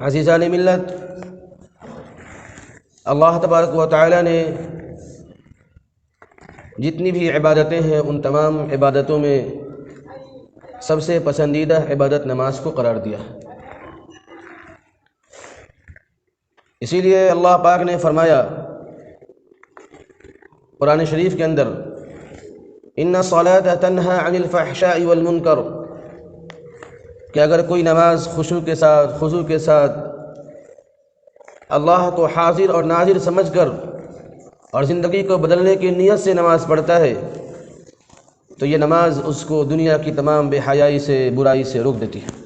عزیزان ملت، اللہ تبارک و تعالی نے جتنی بھی عبادتیں ہیں ان تمام عبادتوں میں سب سے پسندیدہ عبادت نماز کو قرار دیا ہے۔ اسی لیے اللہ پاک نے فرمایا قرآن شریف کے اندر، ان الصلاۃ تنہی عن الفحشاء والمنکر، کہ اگر کوئی نماز خضوع کے ساتھ اللہ کو حاضر اور ناظر سمجھ کر اور زندگی کو بدلنے کی نیت سے نماز پڑھتا ہے تو یہ نماز اس کو دنیا کی تمام بے حیائی سے، برائی سے روک دیتی ہے۔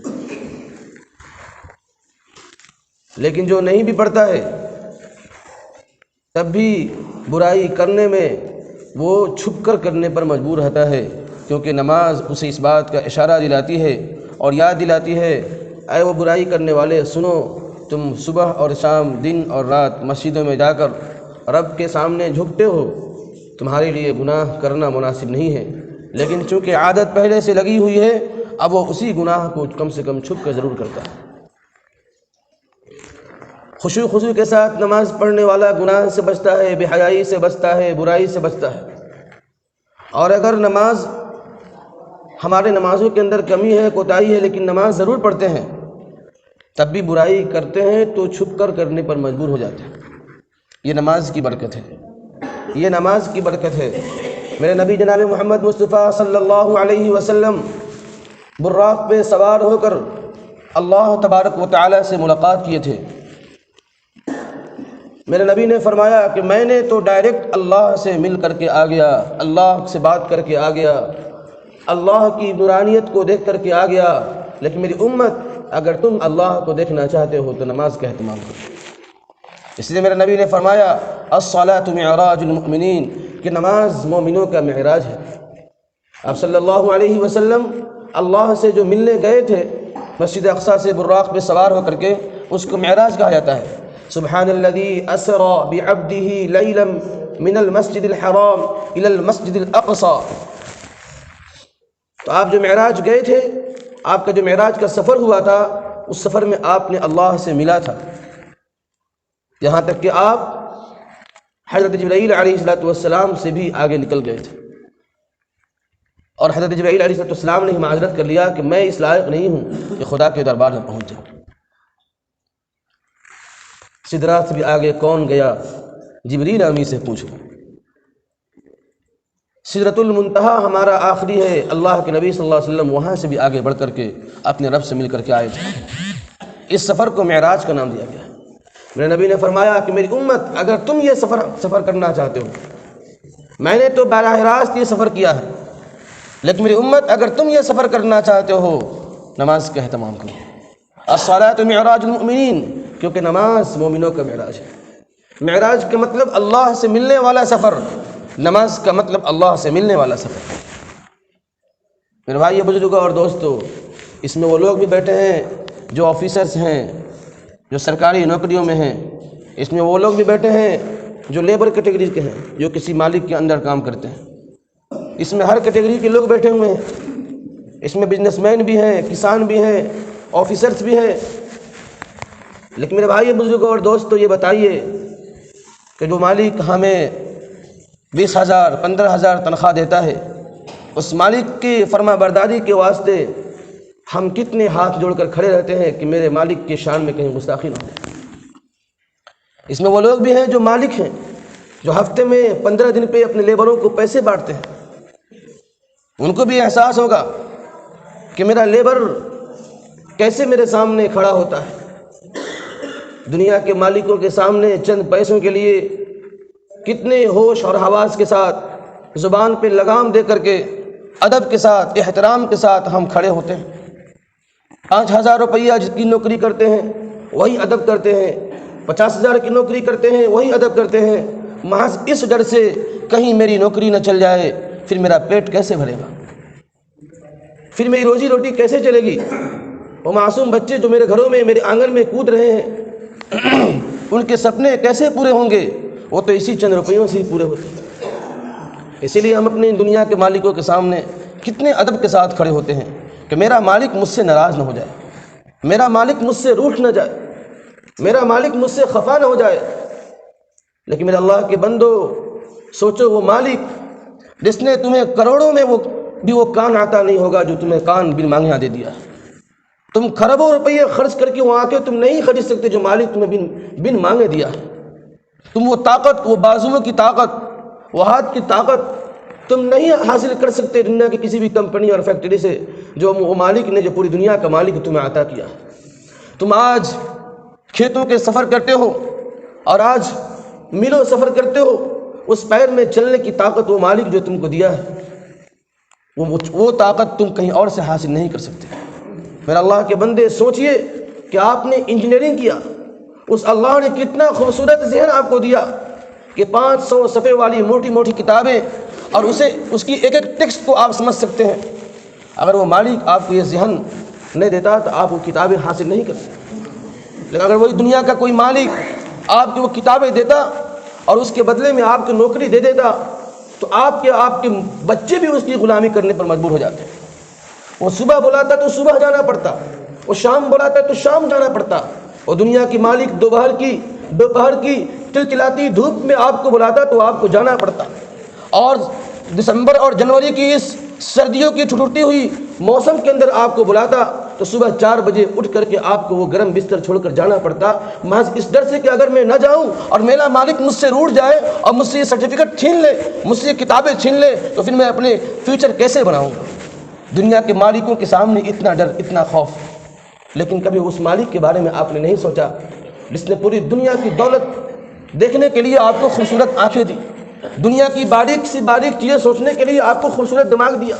لیکن جو نہیں بھی پڑھتا ہے تب بھی برائی کرنے میں وہ چھپ کر کرنے پر مجبور رہتا ہے، کیونکہ نماز اسے اس بات کا اشارہ دلاتی ہے اور یاد دلاتی ہے، اے وہ برائی کرنے والے سنو، تم صبح اور شام، دن اور رات مسجدوں میں جا کر رب کے سامنے جھکتے ہو، تمہارے لیے گناہ کرنا مناسب نہیں ہے، لیکن چونکہ عادت پہلے سے لگی ہوئی ہے اب وہ اسی گناہ کو کم سے کم چھپ کر ضرور کرتا ہے۔ خضوع کے ساتھ نماز پڑھنے والا گناہ سے بچتا ہے، بے حیائی سے بچتا ہے، برائی سے بچتا ہے۔ اور اگر ہمارے نمازوں کے اندر کمی ہے، کوتاہی ہے، لیکن نماز ضرور پڑھتے ہیں تب بھی برائی کرتے ہیں تو چھپ کر کرنے پر مجبور ہو جاتے ہیں۔ یہ نماز کی برکت ہے، یہ نماز کی برکت ہے۔ میرے نبی جناب محمد مصطفیٰ صلی اللہ علیہ وسلم براق پہ سوار ہو کر اللہ تبارک و تعالی سے ملاقات کیے تھے۔ میرے نبی نے فرمایا کہ میں نے تو ڈائریکٹ اللہ سے مل کر کے آ گیا، اللہ سے بات کر کے آ گیا، اللہ کی نورانیت کو دیکھ کر کے آ گیا، لیکن میری امت اگر تم اللہ کو دیکھنا چاہتے ہو تو نماز کا اہتمام کرو۔ اس لیے میرے نبی نے فرمایا الصلاۃ معراج المؤمنین، کہ نماز مومنوں کا معراج ہے۔ آپ صلی اللہ علیہ وسلم اللہ سے جو ملنے گئے تھے مسجد اقصی سے براق پہ سوار ہو کر کے، اس کو معراج کہا جاتا ہے۔ سبحان الذی اسری بعبدہ لیلا من المسجد الحرام الی المسجد الاقصی۔ تو آپ جو معراج گئے تھے، آپ کا جو معراج کا سفر ہوا تھا، اس سفر میں آپ نے اللہ سے ملا تھا، یہاں تک کہ آپ حضرت جبرائیل علیہ السلام سے بھی آگے نکل گئے تھے، اور حضرت جبرائیل علیہ السلام نے معذرت کر لیا کہ میں اس لائق نہیں ہوں کہ خدا کے دربار میں پہنچ جاؤں۔ سدرات سے بھی آگے کون گیا؟ جبریل امی سے پوچھو۔ سدرۃ المنتہا ہمارا آخری ہے، اللہ کے نبی صلی اللہ علیہ وسلم وہاں سے بھی آگے بڑھ کر کے اپنے رب سے مل کر کے آئے تھے۔ اس سفر کو معراج کا نام دیا گیا۔ میرے نبی نے فرمایا کہ میری امت اگر تم یہ سفر کرنا چاہتے ہو، میں نے تو براہ راست یہ سفر کیا ہے، لیکن میری امت اگر تم یہ سفر کرنا چاہتے ہو نماز کا اہتمام کرو۔ الصلاۃ معراج المؤمنین، کیونکہ نماز مومنوں کا معراج ہے۔ معراج کا مطلب اللہ سے ملنے والا سفر، نماز کا مطلب اللہ سے ملنے والا سفر۔ میرے بھائی بزرگوں اور دوستو، اس میں وہ لوگ بھی بیٹھے ہیں جو آفیسرز ہیں، جو سرکاری نوکریوں میں ہیں، اس میں وہ لوگ بھی بیٹھے ہیں جو لیبر کیٹیگری کے ہیں، جو کسی مالک کے اندر کام کرتے ہیں، اس میں ہر کیٹیگری کے لوگ بیٹھے ہوئے ہیں، اس میں بزنس مین بھی ہیں، کسان بھی ہیں، آفیسرز بھی ہیں۔ لیکن میرے بھائی بزرگوں اور دوستو، یہ بتائیے کہ جو مالک ہمیں 20,000 15,000 تنخواہ دیتا ہے، اس مالک کی فرما برداری کے واسطے ہم کتنے ہاتھ جوڑ کر کھڑے رہتے ہیں کہ میرے مالک کی شان میں کہیں گستاخی نہ ہو۔ اس میں وہ لوگ بھی ہیں جو مالک ہیں، جو ہفتے میں 15 دن پہ اپنے لیبروں کو پیسے بانٹتے ہیں۔ ان کو بھی احساس ہوگا کہ میرا لیبر کیسے میرے سامنے کھڑا ہوتا ہے۔ دنیا کے مالکوں کے سامنے چند پیسوں کے لیے کتنے ہوش اور حواس کے ساتھ، زبان پہ لگام دے کر کے، ادب کے ساتھ، احترام کے ساتھ ہم کھڑے ہوتے ہیں۔ 5,000 روپیہ جس کی نوکری کرتے ہیں وہی ادب کرتے ہیں، 50,000 کی نوکری کرتے ہیں وہی ادب کرتے ہیں، محض اس ڈر سے کہیں میری نوکری نہ چل جائے، پھر میرا پیٹ کیسے بھرے گا، پھر میری روزی روٹی کیسے چلے گی۔ وہ معصوم بچے جو میرے گھروں میں، میرے آنگن میں کود رہے ہیں، ان کے سپنے کیسے پورے ہوں گے؟ وہ تو اسی چند روپیوں سے ہی پورے ہوتے ہیں۔ اسی لیے ہم اپنی دنیا کے مالکوں کے سامنے کتنے ادب کے ساتھ کھڑے ہوتے ہیں کہ میرا مالک مجھ سے ناراض نہ ہو جائے، میرا مالک مجھ سے روٹھ نہ جائے، میرا مالک مجھ سے خفا نہ ہو جائے۔ لیکن میرے اللہ کے بندو، سوچو وہ مالک جس نے تمہیں کروڑوں میں وہ کان عطا نہیں ہوگا جو تمہیں کان بن مانگے دے دیا۔ تم کھربوں روپیے خرچ کر کے وہاں آ کے تم نہیں خرید سکتے جو مالک تمہیں بن مانگے دیا۔ تم وہ طاقت، وہ بازوؤں کی طاقت، وہ ہاتھ کی طاقت تم نہیں حاصل کر سکتے دنیا کی کسی بھی کمپنی اور فیکٹری سے جو وہ مالک نے، جو پوری دنیا کا مالک تمہیں عطا کیا۔ تم آج کھیتوں کے سفر کرتے ہو اور آج میلوں سفر کرتے ہو، اس پیر میں چلنے کی طاقت وہ مالک جو تم کو دیا ہے، وہ طاقت تم کہیں اور سے حاصل نہیں کر سکتے۔ میرا اللہ کے بندے سوچئے کہ آپ نے انجینئرنگ کیا، اس اللہ نے کتنا خوبصورت ذہن آپ کو دیا کہ 500 صفحے والی موٹی موٹی کتابیں اور اس کی ایک ایک ٹیکسٹ کو آپ سمجھ سکتے ہیں۔ اگر وہ مالک آپ کو یہ ذہن نہیں دیتا تو آپ وہ کتابیں حاصل نہیں کرتے۔ لیکن اگر وہی دنیا کا کوئی مالک آپ کو وہ کتابیں دیتا اور اس کے بدلے میں آپ کو نوکری دے دیتا تو آپ کے بچے بھی اس کی غلامی کرنے پر مجبور ہو جاتے۔ وہ صبح بلاتا تو صبح جانا پڑتا، وہ شام بلاتا تو شام جانا پڑتا۔ وہ دنیا کی مالک دوپہر کی چلچلاتی دھوپ میں آپ کو بلاتا تو آپ کو جانا پڑتا، اور دسمبر اور جنوری کی اس سردیوں کی ٹھٹھتی ہوئی موسم کے اندر آپ کو بلاتا تو صبح 4 بجے اٹھ کر کے آپ کو وہ گرم بستر چھوڑ کر جانا پڑتا، محض اس ڈر سے کہ اگر میں نہ جاؤں اور میرا مالک مجھ سے روٹھ جائے اور مجھ سے یہ سرٹیفکیٹ چھین لے، مجھ سے یہ کتابیں چھین لے تو پھر میں اپنے فیوچر کیسے بناؤں گا۔ دنیا کے مالکوں کے سامنے اتنا ڈر، اتنا خوف، لیکن کبھی اس مالک کے بارے میں آپ نے نہیں سوچا جس نے پوری دنیا کی دولت دیکھنے کے لیے آپ کو خوبصورت آنکھیں دی، دنیا کی باریک سی باریک چیزیں سوچنے کے لیے آپ کو خوبصورت دماغ دیا،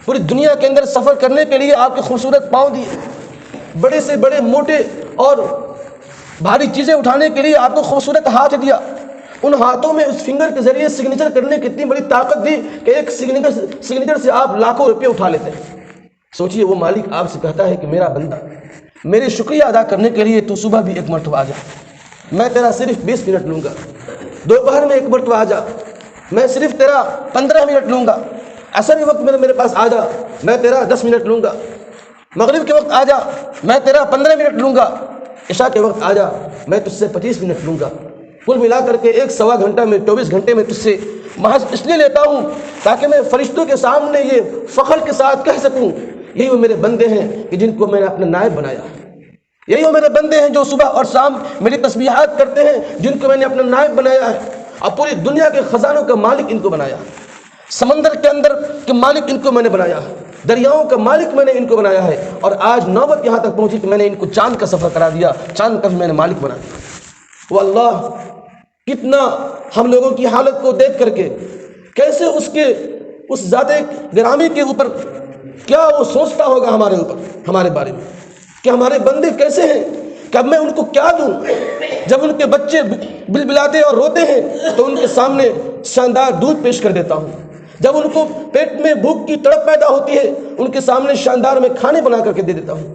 پوری دنیا کے اندر سفر کرنے کے لیے آپ کو خوبصورت پاؤں دیے، بڑے سے بڑے موٹے اور بھاری چیزیں اٹھانے کے لیے آپ کو خوبصورت ہاتھ دیا، ان ہاتھوں میں اس فنگر کے ذریعے سگنیچر کرنے کی اتنی بڑی طاقت دی کہ ایک سگنیچر سے آپ لاکھوں روپے اٹھا لیتے ہیں۔ سوچئے وہ مالک آپ سے کہتا ہے کہ میرا بندہ، میرے شکریہ ادا کرنے کے لیے تو صبح بھی ایک مرتبہ آ جا، میں تیرا صرف 20 منٹ لوں گا، دوپہر میں ایک مرتبہ آ جا، میں صرف تیرا 15 منٹ لوں گا، عصر کے وقت میرے پاس آ جا، میں تیرا 10 منٹ لوں گا، مغرب کے وقت آ جا، میں تیرا 15 منٹ لوں گا، عشاء کے وقت آ جا، میں تجھ سے 25 منٹ لوں گا، کل ملا کر کے 1-1.25 گھنٹہ میں 24 گھنٹے میں تجھ سے محض اس لیے لیتا ہوں تاکہ میں فرشتوں کے سامنے یہ فخر کے ساتھ کہہ سکوں یہی وہ میرے بندے ہیں کہ جن کو میں نے اپنا نائب بنایا، یہی وہ میرے بندے ہیں جو صبح اور شام میری تسبیحات کرتے ہیں جن کو میں نے اپنا نائب بنایا ہے، اور پوری دنیا کے خزانوں کا مالک ان کو بنایا، سمندر کے اندر کے مالک ان کو میں نے بنایا، دریاؤں کا مالک میں نے ان کو بنایا ہے، اور آج نوبت یہاں تک پہنچی کہ میں نے ان کو چاند کا سفر کرا دیا، چاند کا بھی میں نے مالک بنا دیا۔ وہ اللہ کتنا ہم لوگوں کی حالت کو دیکھ کر کے کیسے اس ذات گرامی کے اوپر کیا وہ سوچتا ہوگا ہمارے اوپر، ہمارے بارے میں کہ ہمارے بندے کیسے ہیں، کہ اب میں ان کو کیا دوں۔ جب ان کے بچے بلبلاتے اور روتے ہیں تو ان کے سامنے شاندار دودھ پیش کر دیتا ہوں، جب ان کو پیٹ میں بھوک کی تڑپ پیدا ہوتی ہے ان کے سامنے شاندار میں کھانے بنا کر کے دے دیتا ہوں،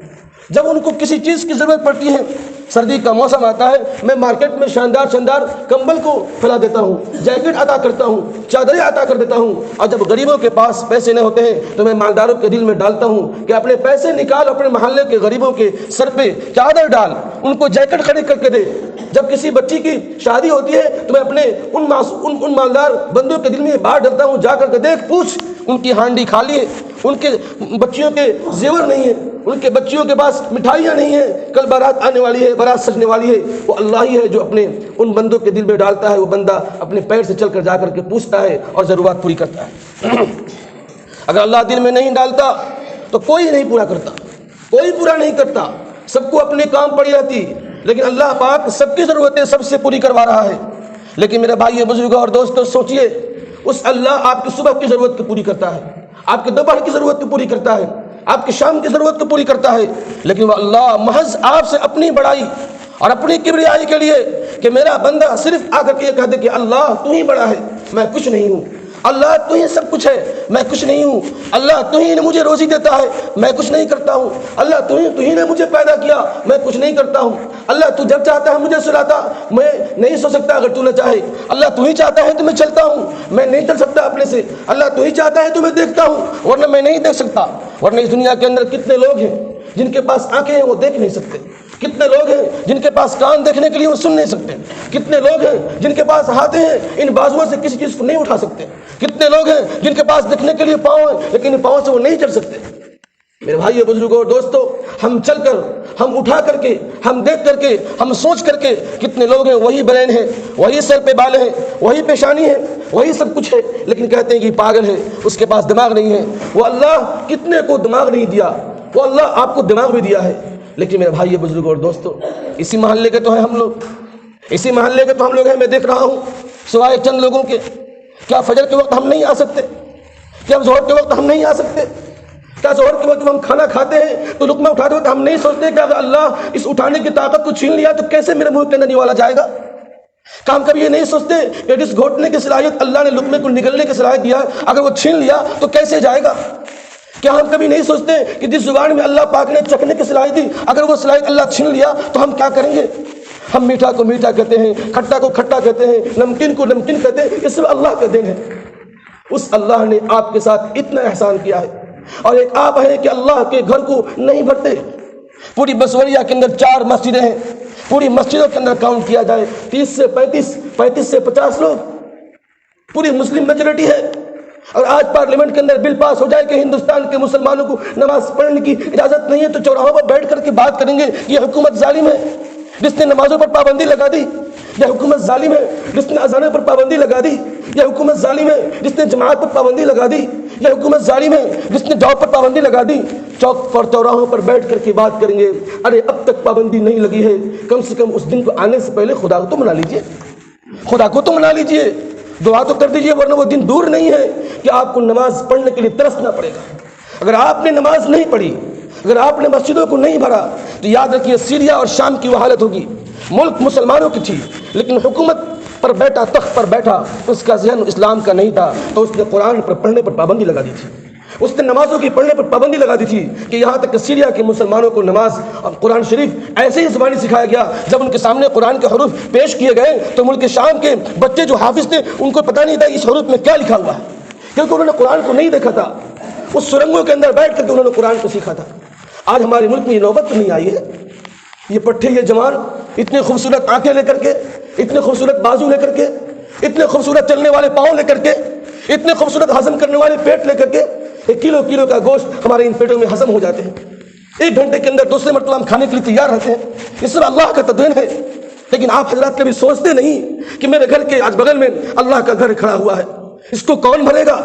جب ان کو کسی چیز کی ضرورت پڑتی ہے، سردی کا موسم آتا ہے میں مارکیٹ میں شاندار کمبل کو پھیلا دیتا ہوں، جیکٹ عطا کرتا ہوں، چادریں عطا کر دیتا ہوں، اور جب غریبوں کے پاس پیسے نہیں ہوتے ہیں تو میں مالداروں کے دل میں ڈالتا ہوں کہ اپنے پیسے نکال، اپنے محلے کے غریبوں کے سر پہ چادر ڈال، ان کو جیکٹ خرید کر کے دے۔ جب کسی بچی کی شادی ہوتی ہے تو میں اپنے ان مالدار بندوں کے دل میں بات ڈالتا ہوں، جا کر کے دیکھ، پوچھ ان کی ہانڈی خالی ہے، ان کے بچیوں کے زیور نہیں ہیں، ان کے بچیوں کے پاس مٹھائیاں نہیں ہیں، کل بارات آنے والی ہے، بارات سجنے والی ہے۔ وہ اللہ ہی ہے جو اپنے ان بندوں کے دل میں ڈالتا ہے، وہ بندہ اپنے پیر سے چل کر جا کر کے پوچھتا ہے اور ضرورت پوری کرتا ہے۔ اگر اللہ دل میں نہیں ڈالتا تو کوئی نہیں پورا کرتا، کوئی پورا نہیں کرتا، سب کو اپنے کام پڑی رہتی، لیکن اللہ پاک سب کی ضرورتیں سب سے پوری کروا رہا ہے۔ لیکن میرے بھائی بزرگوں اور دوستوں سوچئے، اس اللہ آپ کی صبح کی ضرورت کو پوری کرتا ہے، آپ کے دوپہر کی ضرورت کو پوری کرتا ہے، آپ کی شام کی ضرورت کو پوری کرتا ہے، لیکن وہ اللہ محض آپ سے اپنی بڑائی اور اپنی کبریائی کے لیے کہ میرا بندہ صرف آ کر کے یہ کہہ دے کہ اللہ تو ہی بڑا ہے، میں کچھ نہیں ہوں، اللہ تو ہی سب کچھ ہے، میں کچھ نہیں ہوں، اللہ تو ہی نے مجھے روزی دیتا ہے، میں کچھ نہیں کرتا ہوں، اللہ تو ہی نے مجھے پیدا کیا، میں کچھ نہیں کرتا ہوں، اللہ تو جب چاہتا ہے مجھے سلاتا، میں نہیں سو سکتا اگر تو نہ چاہے، اللہ تو ہی چاہتا ہے تو میں چلتا ہوں، میں نہیں چل سکتا اپنے سے، اللہ تو ہی چاہتا ہے تو میں دیکھتا ہوں ورنہ میں نہیں دیکھ سکتا۔ ورنہ اس دنیا کے اندر کتنے لوگ ہیں جن کے پاس آنکھیں ہیں وہ دیکھ نہیں سکتے، کتنے لوگ ہیں جن کے پاس کان دیکھنے کے لیے وہ سن نہیں سکتے، کتنے لوگ ہیں جن کے پاس ہاتھ ہیں ان بازوؤں سے کسی چیز کو نہیں اٹھا سکتے، کتنے لوگ ہیں جن کے پاس دیکھنے کے لیے پاؤں ہیں لیکن ان پاؤں سے وہ نہیں چل سکتے۔ میرے بھائیو بزرگوں اور دوستو، ہم چل کر، ہم اٹھا کر کے، ہم دیکھ کر کے، ہم سوچ کر کے، کتنے لوگ ہیں وہی برین ہے، وہی سر پہ بال ہیں، وہی پیشانی ہے، وہی سب کچھ ہے، لیکن کہتے ہیں کہ پاگل ہے، اس کے پاس دماغ نہیں ہے۔ وہ اللہ کتنے کو دماغ نہیں دیا، وہ اللہ آپ کو دماغ بھی دیا ہے۔ لیکن میرے بھائیو بزرگوں اور دوستو، اسی محلے کے تو ہیں ہم لوگ، اسی محلے کے تو ہم لوگ ہیں۔ میں دیکھ رہا ہوں سوائے چند لوگوں کے، کیا فجر کے وقت ہم نہیں آ سکتے؟ کیا ظہر کے وقت ہم نہیں آ سکتے؟ کیا ظہر کے وقت ہم کھانا کھاتے ہیں تو لقمہ اٹھاتے وقت ہم نہیں سوچتے کہ اگر اللہ اس اٹھانے کی طاقت کو چھین لیا تو کیسے میرے منہ کے اندر نوالا جائے گا؟ کیا ہم کبھی یہ نہیں سوچتے کہ جس گھوٹنے کی صلاحیت اللہ نے لقمے کو نگلنے کی صلاحیت دیا اگر وہ چھین لیا تو کیسے جائے گا؟ کیا ہم کبھی نہیں سوچتے کہ جس زبان میں اللہ پاک نے چکھنے کی صلاحیت دی اگر وہ صلاحیت اللہ چھین لیا تو ہم کیا کریں گے؟ ہم میٹھا کو میٹھا کہتے ہیں، کھٹا کو کھٹا کہتے ہیں، نمکین کو نمکین کہتے ہیں۔ یہ سب اللہ کا دین ہے۔ اس اللہ نے آپ کے ساتھ اتنا احسان کیا ہے، اور ایک آپ ہیں کہ اللہ کے گھر کو نہیں بھرتے۔ پوری بسوریا کے اندر 4 مسجدیں ہیں، پوری مسجدوں کے اندر کاؤنٹ کیا جائے 30 سے 35 سے 50 لوگ، پوری مسلم میجورٹی ہے۔ اور آج پارلیمنٹ کے اندر بل پاس ہو جائے کہ ہندوستان کے مسلمانوں کو نماز پڑھنے کی اجازت نہیں ہے تو چوراہوں پر بیٹھ کر کے بات کریں گے یہ حکومت ظالم ہے جس نے نمازوں پر پابندی لگا دی، یہ حکومت ظالم ہے جس نے اذانوں پر پابندی لگا دی، یہ حکومت ظالم ہے جس نے جماعت پر پابندی لگا دی، یہ حکومت ظالم ہے جس نے جاب پر پابندی لگا دی۔ چوک پر چوراہوں پر بیٹھ کر کے بات کریں گے، ارے اب تک پابندی نہیں لگی ہے، کم سے کم اس دن کو آنے سے پہلے خدا کو تو منا لیجئے، خدا کو تو منا لیجئے، دعا تو کر دیجئے، ورنہ وہ دن دور نہیں ہے کہ آپ کو نماز پڑھنے کے لیے ترسنا پڑے گا۔ اگر آپ نے نماز نہیں پڑھی، اگر آپ نے مسجدوں کو نہیں بھرا تو یاد رکھیے سیریا اور شام کی وہ حالت ہوگی۔ ملک مسلمانوں کی تھی لیکن حکومت پر بیٹھا، تخت پر بیٹھا، اس کا ذہن اسلام کا نہیں تھا تو اس نے قرآن پر پڑھنے پر پابندی لگا دی تھی، اس نے نمازوں کی پڑھنے پر پابندی لگا دی تھی کہ یہاں تک کہ سیریا کے مسلمانوں کو نماز اور قرآن شریف ایسے ہی زبانی سکھایا گیا جب ان کے سامنے قرآن کے حروف پیش کیے گئے تو ملک شام کے بچے جو حافظ تھے ان کو پتہ نہیں تھا اس حروف میں کیا لکھا ہوا ہے، کیونکہ انہوں نے قرآن کو نہیں دیکھا تھا، اس سرنگوں کے اندر بیٹھ کر کے انہوں نے قرآن کو سیکھا تھا۔ آج ہمارے ملک میں یہ نوبت تو نہیں آئی ہے، یہ پٹھے، یہ جوان اتنے خوبصورت آنکھیں لے کر کے، اتنے خوبصورت بازو لے کر کے، اتنے خوبصورت چلنے والے پاؤں لے کر کے، اتنے خوبصورت ہضم کرنے والے پیٹ لے کر کے، 1 کلو کا گوشت ہمارے ان پیٹوں میں ہضم ہو جاتے ہیں، 1 گھنٹے کے اندر دوسرے مرتبہ ہم کھانے کے لیے تیار رہتے ہیں۔ یہ سب اللہ کا تدبیر ہے، لیکن آپ حضرات کبھی سوچتے نہیں کہ میرے گھر کے آج بغل میں اللہ کا گھر کھڑا ہوا ہے، اس کو کون بھرے گا؟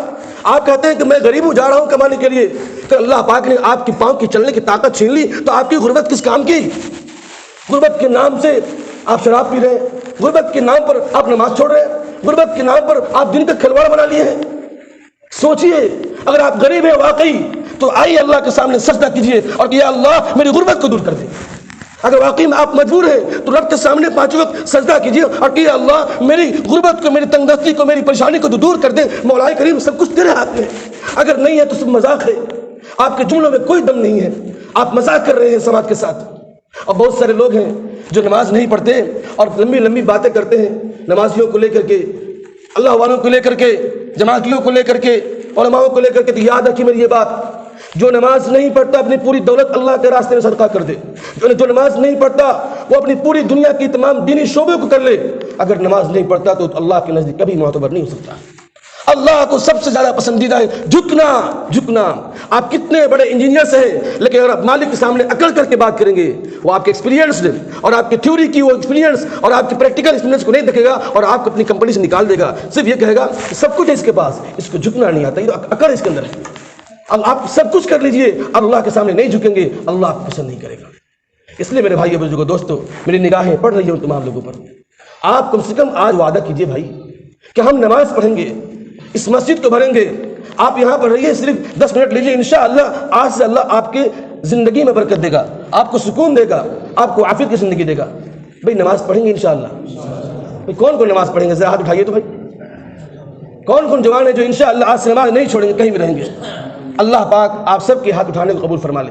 آپ کہتے ہیں کہ میں غریب ہوں، جا رہا ہوں کمانے کے لیے، کہ اللہ پاک نے آپ کی پاؤں کی چلنے کی طاقت چھین لی تو آپ کی غربت کس کام کی؟ غربت کے نام سے آپ شراب پی رہے ہیں، غربت کے نام پر آپ نماز چھوڑ رہے ہیں، غربت کے نام پر آپ دن کا کھلواڑ بنا لیے ہیں۔ سوچئے اگر آپ غریب ہیں واقعی تو آئیے اللہ کے سامنے سجدہ کیجئے اور کہ یا اللہ میری غربت کو دور کر دے۔ اگر واقعی میں آپ مجبور ہیں تو رب کے سامنے 5 وقت سجدہ کیجئے اور کہ یا اللہ میری غربت کو، میری تنگ دستی کو، میری پریشانی کو دور کر دے، مولا کریم سب کچھ تیرے ہاتھ میں ہے۔ اگر نہیں ہے تو سب مذاق ہے، آپ کے جملوں میں کوئی دم نہیں ہے، آپ مذاق کر رہے ہیں سماج کے ساتھ۔ اور بہت سارے لوگ ہیں جو نماز نہیں پڑھتے اور لمبی لمبی باتیں کرتے ہیں نمازیوں کو لے کر کے، اللہ والوں کو لے کر کے، جماعتیوں کو لے کر کے، علماءوں کو لے کر کے۔ تو یاد رکھیے میری یہ بات، جو نماز نہیں پڑھتا اپنی پوری دولت اللہ کے راستے میں صدقہ کر دے، جو نماز نہیں پڑھتا وہ اپنی پوری دنیا کی تمام دینی شعبوں کو کر لے، اگر نماز نہیں پڑھتا تو اللہ کے نزدیک کبھی معتبر نہیں ہو سکتا۔ اللہ کو سب سے زیادہ پسندیدہ ہے جھکنا۔ آپ کتنے بڑے انجینئر ہیں لیکن اگر آپ مالک کے سامنے اکڑ کر کے بات کریں گے وہ آپ کے ایکسپیرینس اور آپ کی تھیوری کی وہ ایکسپیرینس اور آپ کی پریکٹیکل ایکسپیرینس کو نہیں دیکھے گا اور آپ کو اپنی کمپنی سے نکال دے گا، صرف یہ کہے گا کہ سب کچھ ہے اس کے پاس، اس کو جھکنا نہیں آتا، یہ تو اکڑ اس کے اندر ہے۔ اب آپ سب کچھ کر لیجئے، اب اللہ کے سامنے نہیں جھکیں گے، اللہ آپ کو پسند نہیں کرے گا۔ اس لیے میرے بھائی بزرگوں دوستو، میری نگاہیں پڑ رہی ہیں تمام لوگوں پر، آپ کم سے کم آج وعدہ کیجئے بھائی کہ ہم نماز پڑھیں گے، اس مسجد کو بھریں گے۔ آپ یہاں پر رہیے، صرف 10 منٹ لیجئے، انشاءاللہ آج سے اللہ آپ کے زندگی میں برکت دے گا، آپ کو سکون دے گا، آپ کو عافیت کی زندگی دے گا۔ بھائی نماز پڑھیں گے انشاءاللہ؟ بھائی کون کون نماز پڑھیں گے؟ ذرا ہاتھ اٹھائیے تو بھائی، کون کون جوان ہیں جو انشاءاللہ آج سے نماز نہیں چھوڑیں گے، کہیں بھی رہیں گے؟ اللہ پاک آپ سب کے ہاتھ اٹھانے کو قبول فرما لے۔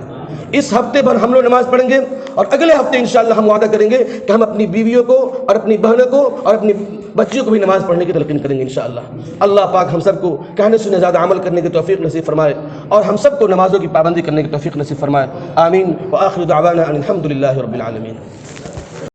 اس ہفتے بھر ہم لوگ نماز پڑھیں گے اور اگلے ہفتے انشاءاللہ ہم وعدہ کریں گے کہ ہم اپنی بیویوں کو اور اپنی بہنوں کو اور اپنی بچیوں کو بھی نماز پڑھنے کی تلقین کریں گے انشاءاللہ۔ اللہ پاک ہم سب کو کہنے سننے زیادہ عمل کرنے کی توفیق نصیب فرمائے اور ہم سب کو نمازوں کی پابندی کرنے کی توفیق نصیب فرمائے۔ آمین۔ وآخر دعوانا ان الحمد للہ رب العالمین۔